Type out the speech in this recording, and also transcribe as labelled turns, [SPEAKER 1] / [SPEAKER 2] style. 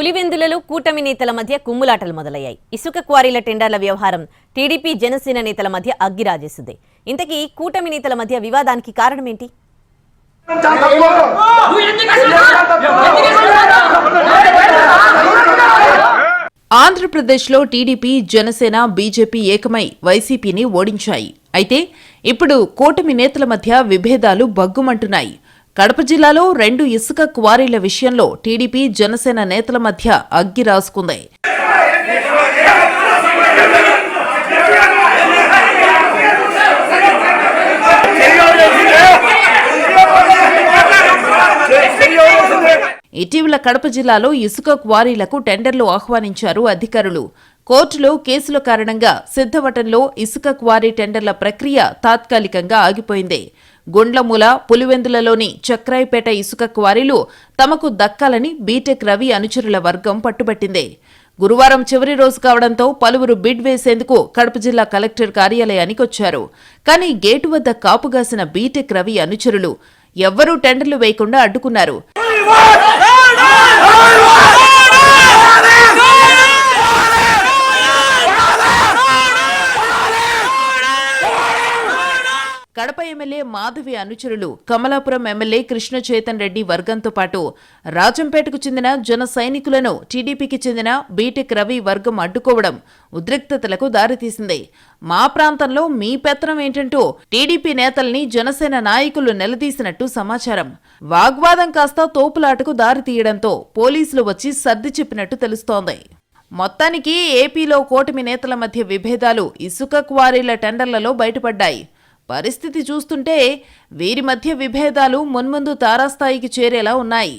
[SPEAKER 1] పులివెందులలో కూటమి నేతల మధ్య కుమ్ములాటలు మొదలయ్యాయి. ఇసుక క్వారీల టెండర్ల వ్యవహారం టీడీపీ జనసేన నేతల మధ్య అగ్గిరాజేసింది. ఇంతకీ కూటమి నేతల మధ్య వివాదానికి కారణమేంటి?
[SPEAKER 2] ఆంధ్రప్రదేశ్లో టీడీపీ జనసేన బీజేపీ ఏకమై వైసీపీని ఓడించాయి. అయితే ఇప్పుడు కూటమి నేతల మధ్య విభేదాలు బగ్గుమంటున్నాయి. కడప జిల్లాలో 2 ఇసుక క్వారీల విషయంలో టీడీపీ జనసేన నేతల మధ్య అగ్గి రాసుకుంది. ఇటీవల కడప జిల్లాలో ఇసుక క్వారీలకు టెండర్లు ఆహ్వానించారు అధికారులు. కోర్టులో కేసుల కారణంగా సిద్ధవటంలో ఇసుక క్వారీ టెండర్ల ప్రక్రియ తాత్కాలికంగా ఆగిపోయింది. గుండ్లమూల, పులివెందులలోని చక్రాయిపేట ఇసుక క్వారీలు తమకు దక్కాలని బీటెక్ రవి అనుచరుల వర్గం పట్టుబట్టింది. గురువారం చివరి రోజు కావడంతో పలువురు బిడ్ వేసేందుకు కడప జిల్లా కలెక్టర్ కార్యాలయానికి వచ్చారు. కానీ గేటు వద్ద కాపుగాసిన బీటెక్ రవి అనుచరులు ఎవ్వరూ టెండర్లు వేయకుండా అడ్డుకున్నారు. కడప ఎమ్మెల్యే మాధవి అనుచరులు కమలాపురం ఎమ్మెల్యే కృష్ణ చేతన్ రెడ్డి వర్గంతో పాటు రాజంపేటకు చెందిన జన సైనికులను టీడీపీకి చెందిన బీటెక్ రవి వర్గం అడ్డుకోవడం ఉద్రిక్తతలకు దారితీసింది. మా ప్రాంతంలో మీ పెత్తనం ఏంటంటూ టీడీపీ నేతల్ని జనసేన నాయకులు నిలదీసినట్టు సమాచారం. వాగ్వాదం కాస్త తోపులాటకు దారితీయడంతో పోలీసులు వచ్చి సర్ది చెప్పినట్టు తెలుస్తోంది. మొత్తానికి ఏపీలో కూటమి నేతల మధ్య విభేదాలు ఇసుక క్వారీల టెండర్లలో బయటపడ్డాయి. పరిస్థితి చూస్తుంటే వీరి మధ్య విభేదాలు మున్ముందు తారాస్థాయికి చేరేలా ఉన్నాయి.